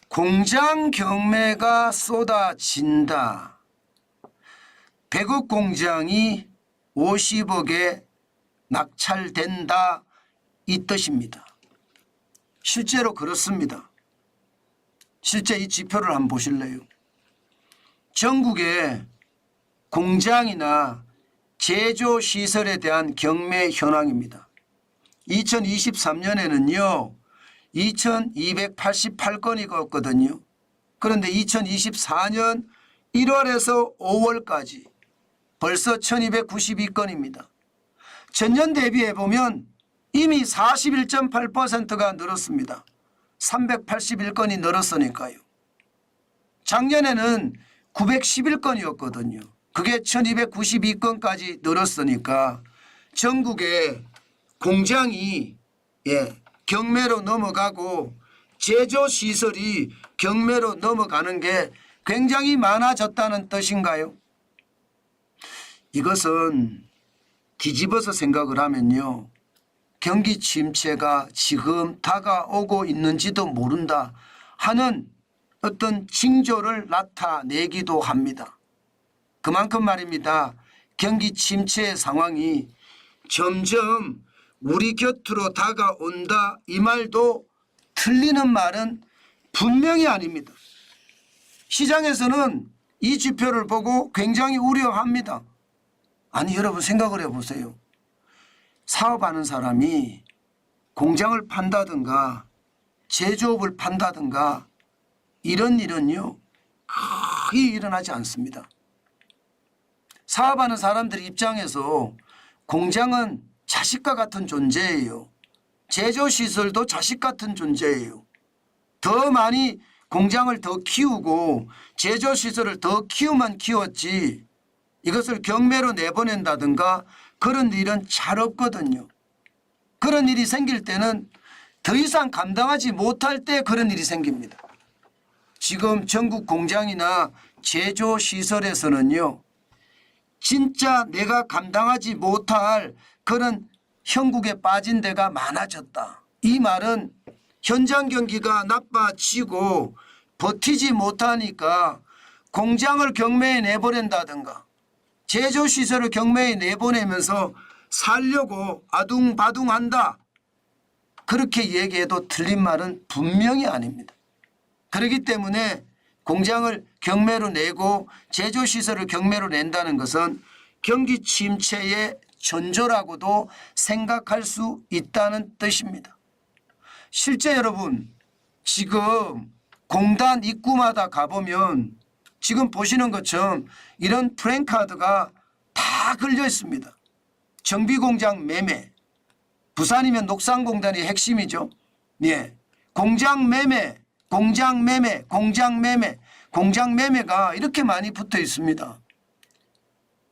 공장 경매가 쏟아진다. 100억 공장이 50억에 낙찰된다 이 뜻입니다. 실제로 그렇습니다. 실제 이 지표를 한번 보실래요? 전국의 공장이나 제조시설에 대한 경매 현황입니다. 2023년에는요 2288건이었거든요. 그런데 2024년 1월에서 5월까지 벌써 1292건입니다. 전년 대비해 보면 이미 41.8%가 늘었습니다. 381건이 늘었으니까요. 작년에는 911건이었거든요. 그게 1292건까지 늘었으니까 전국에 공장이 경매로 넘어가고 제조시설이 경매로 넘어가는 게 굉장히 많아졌다는 뜻인가요? 이것은 뒤집어서 생각을 하면요. 경기 침체가 지금 다가오고 있는지도 모른다 하는 어떤 징조를 나타내기도 합니다. 그만큼 말입니다. 경기 침체의 상황이 점점 우리 곁으로 다가온다 이 말도 틀리는 말은 분명히 아닙니다. 시장에서는 이 지표를 보고 굉장히 우려합니다. 아니 여러분 생각을 해보세요. 사업하는 사람이 공장을 판다든가 제조업을 판다든가 이런 일은요 거의 일어나지 않습니다. 사업하는 사람들 입장에서 공장은 자식과 같은 존재예요. 제조시설도 자식 같은 존재예요. 더 많이 공장을 더 키우고 제조시설을 더 키우면 키웠지 이것을 경매로 내보낸다든가 그런 일은 잘 없거든요. 그런 일이 생길 때는 더 이상 감당하지 못할 때 그런 일이 생깁니다. 지금 전국 공장이나 제조시설에서는요. 진짜 내가 감당하지 못할 그런 형국에 빠진 데가 많아졌다. 이 말은 현장 경기가 나빠지고 버티지 못하니까 공장을 경매에 내보낸다든가 제조시설을 경매에 내보내면서 살려고 아둥바둥한다. 그렇게 얘기해도 틀린 말은 분명히 아닙니다. 그렇기 때문에 공장을 경매로 내고 제조시설을 경매로 낸다는 것은 경기 침체의 전조라고도 생각할 수 있다는 뜻입니다. 실제 여러분 지금 공단 입구마다 가보면 지금 보시는 것처럼 이런 프랜카드가 다 걸려 있습니다. 정비공장 매매, 부산이면 녹산공단이 핵심이죠. 예, 공장 매매, 공장 매매, 공장 매매, 공장 매매가 이렇게 많이 붙어 있습니다.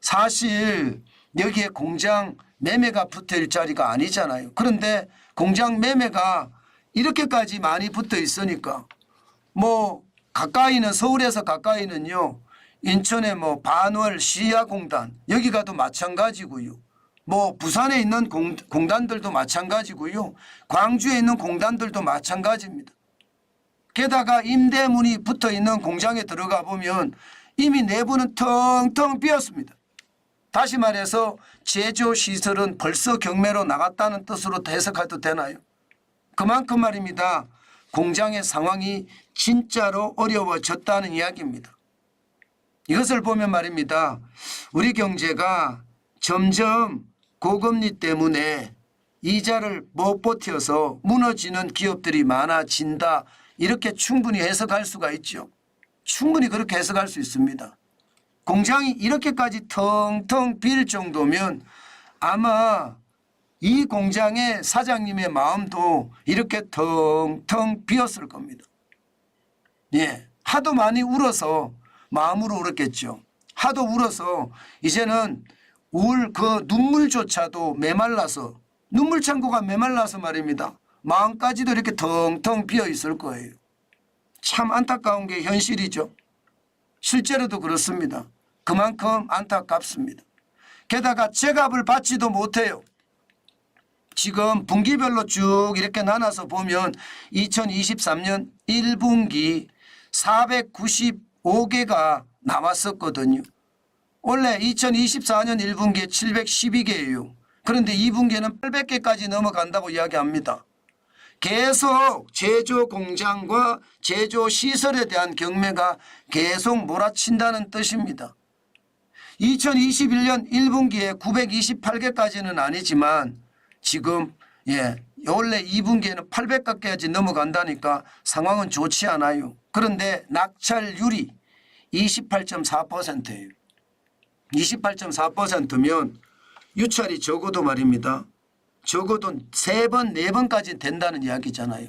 사실 여기에 공장 매매가 붙어 있을 자리가 아니잖아요. 그런데 공장 매매가 이렇게까지 많이 붙어 있으니까 뭐 가까이는 서울에서 가까이는요. 인천의 뭐 반월 시야공단 여기 가도 마찬가지고요. 뭐 부산에 있는 공단들도 마찬가지고요. 광주에 있는 공단들도 마찬가지입니다. 게다가 임대문이 붙어 있는 공장에 들어가 보면 이미 내부는 텅텅 비었습니다. 다시 말해서 제조시설은 벌써 경매로 나갔다는 뜻으로 해석해도 되나요? 그만큼 말입니다. 공장의 상황이 진짜로 어려워졌다는 이야기입니다. 이것을 보면 말입니다. 우리 경제가 점점 고금리 때문에 이자를 못 버텨서 무너지는 기업들이 많아진다. 이렇게 충분히 해석할 수가 있죠. 충분히 그렇게 해석할 수 있습니다. 공장이 이렇게까지 텅텅 빌 정도면 아마 이 공장의 사장님의 마음도 이렇게 텅텅 비었을 겁니다. 예, 하도 많이 울어서 마음으로 울었겠죠. 하도 울어서 이제는 울 그 눈물조차도 메말라서 눈물 창고가 메말라서 말입니다. 마음까지도 이렇게 텅텅 비어 있을 거예요. 참 안타까운 게 현실이죠. 실제로도 그렇습니다. 그만큼 안타깝습니다. 게다가 제값을 받지도 못해요. 지금 분기별로 쭉 이렇게 나눠서 보면 2023년 1분기 495개가 나왔었거든요. 원래 2024년 1분기에 712개예요. 그런데 2분기에는 800개까지 넘어간다고 이야기합니다. 계속 제조 공장과 제조 시설에 대한 경매가 계속 몰아친다는 뜻입니다. 2021년 1분기에 928개까지는 아니지만 지금 원래 2분기에는 800개까지 넘어간다니까 상황은 좋지 않아요. 그런데 낙찰률이 28.4%예요. 28.4%면 유찰이 적어도 말입니다. 적어도 3번, 4번까지 된다는 이야기잖아요.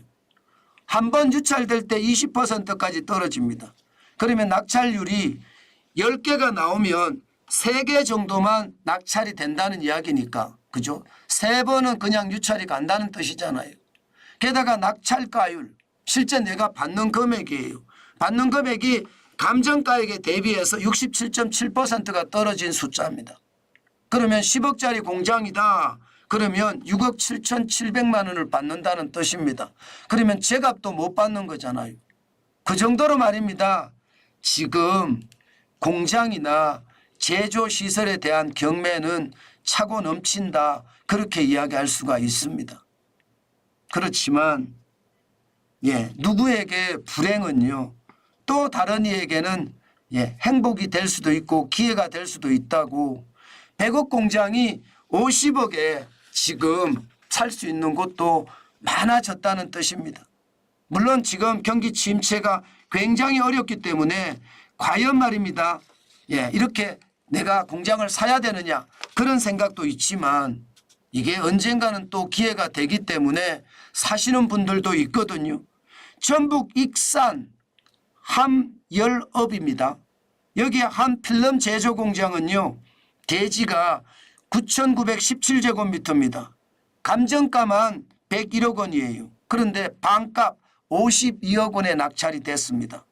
한 번 유찰될 때 20%까지 떨어집니다. 그러면 낙찰률이 10개가 나오면 3개 정도만 낙찰이 된다는 이야기니까, 그죠? 3번은 그냥 유찰이 간다는 뜻이잖아요. 게다가 낙찰가율, 실제 내가 받는 금액이에요. 받는 금액이 감정가액에 대비해서 67.7%가 떨어진 숫자입니다. 그러면 10억짜리 공장이다. 그러면 6억 7,700만 원을 받는다는 뜻입니다. 그러면 제값도 못 받는 거잖아요. 그 정도로 말입니다. 지금 공장이나 제조시설에 대한 경매는 차고 넘친다. 그렇게 이야기할 수가 있습니다. 그렇지만 누구에게 불행은요. 또 다른 이에게는 행복이 될 수도 있고 기회가 될 수도 있다고 100억 공장이 50억에 지금 살 수 있는 곳도 많아졌다는 뜻입니다. 물론 지금 경기 침체가 굉장히 어렵기 때문에 과연 말입니다. 이렇게 내가 공장을 사야 되느냐 그런 생각도 있지만 이게 언젠가는 또 기회가 되기 때문에 사시는 분들도 있거든요. 전북 익산 함열업입니다. 여기 한 필름 제조 공장은요. 대지가 9,917제곱미터입니다. 감정가만 101억 원이에요. 그런데 반값 52억 원에 낙찰이 됐습니다.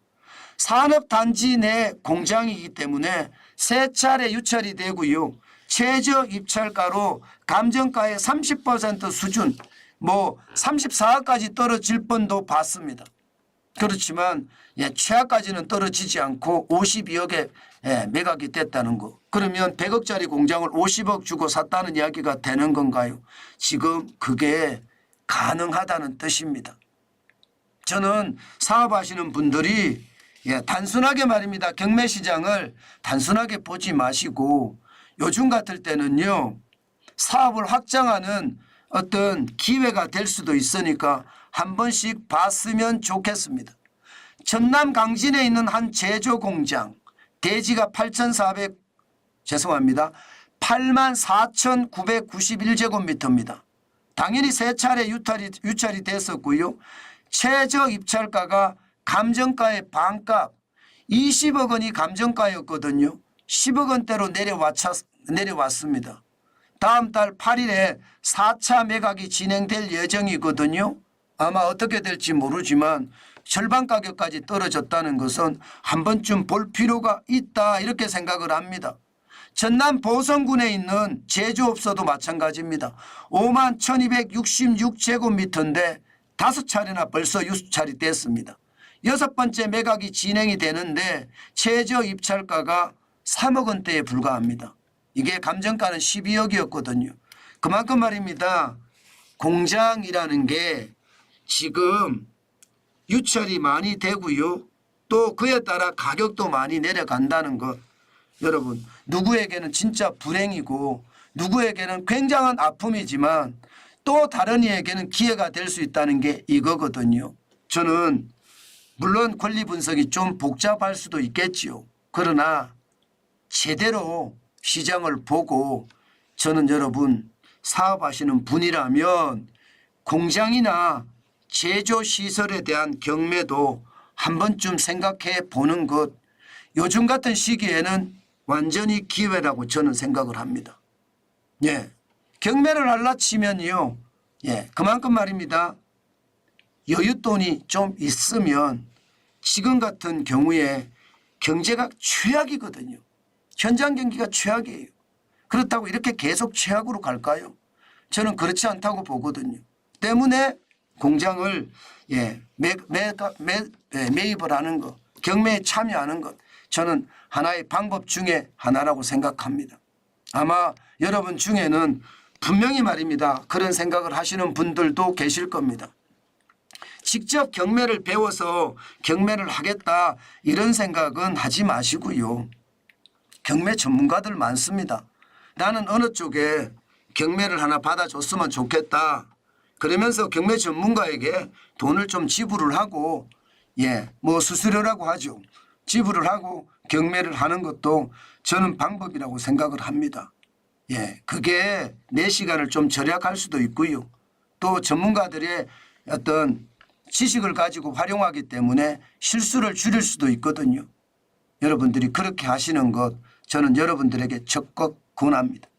산업단지 내 공장이기 때문에 세 차례 유찰이 되고요. 최저 입찰가로 감정가의 30% 수준 34억까지 떨어질 뻔도 봤습니다. 그렇지만 최하까지는 떨어지지 않고 52억에 매각이 됐다는 거. 그러면 100억짜리 공장을 50억 주고 샀다는 이야기가 되는 건가요? 지금 그게 가능하다는 뜻입니다. 저는 사업하시는 분들이 단순하게 말입니다. 경매시장을 단순하게 보지 마시고 요즘 같을 때는요. 사업을 확장하는 어떤 기회가 될 수도 있으니까 한 번씩 봤으면 좋겠습니다. 전남 강진에 있는 한 제조 공장 대지가 84,991제곱미터입니다. 당연히 세 차례 유찰이 됐었고요. 최저 입찰가가 감정가의 반값 20억 원이 감정가였거든요. 10억 원대로 내려왔습니다. 다음 달 8일에 4차 매각이 진행될 예정이거든요. 아마 어떻게 될지 모르지만 절반 가격까지 떨어졌다는 것은 한 번쯤 볼 필요가 있다 이렇게 생각을 합니다. 전남 보성군에 있는 제조업소도 마찬가지입니다. 51,266제곱미터인데 5차례나 벌써 유찰이 됐습니다. 6번째 매각이 진행이 되는데 최저 입찰가가 3억 원대에 불과합니다. 이게 감정가는 12억이었거든요. 그만큼 말입니다. 공장이라는 게 지금 유찰이 많이 되고요. 또 그에 따라 가격도 많이 내려간다는 것. 여러분 누구에게는 진짜 불행이고 누구에게는 굉장한 아픔이지만 또 다른 이에게는 기회가 될 수 있다는 게 이거거든요. 저는 물론 권리 분석이 좀 복잡할 수도 있겠지요. 그러나 제대로 시장을 보고 저는 여러분 사업하시는 분이라면 공장이나 제조시설에 대한 경매도 한 번쯤 생각해 보는 것 요즘 같은 시기에는 완전히 기회라고 저는 생각을 합니다. 경매를 하려 치면요. 그만큼 말입니다. 여윳돈이 좀 있으면 지금 같은 경우에 경제가 최악이거든요. 현장 경기가 최악이에요. 그렇다고 이렇게 계속 최악으로 갈까요? 저는 그렇지 않다고 보거든요. 때문에 공장을 매입을 하는 것, 경매에 참여하는 것, 저는 하나의 방법 중에 하나라고 생각합니다. 아마 여러분 중에는 분명히 말입니다. 그런 생각을 하시는 분들도 계실 겁니다. 직접 경매를 배워서 경매를 하겠다 이런 생각은 하지 마시고요. 경매 전문가들 많습니다. 나는 어느 쪽에 경매를 하나 받아줬으면 좋겠다. 그러면서 경매 전문가에게 돈을 좀 지불을 하고 뭐 수수료라고 하죠. 지불을 하고 경매를 하는 것도 저는 방법이라고 생각을 합니다. 그게 내 시간을 좀 절약할 수도 있고요. 또 전문가들의 어떤 지식을 가지고 활용하기 때문에 실수를 줄일 수도 있거든요. 여러분들이 그렇게 하시는 것 저는 여러분들에게 적극 권합니다.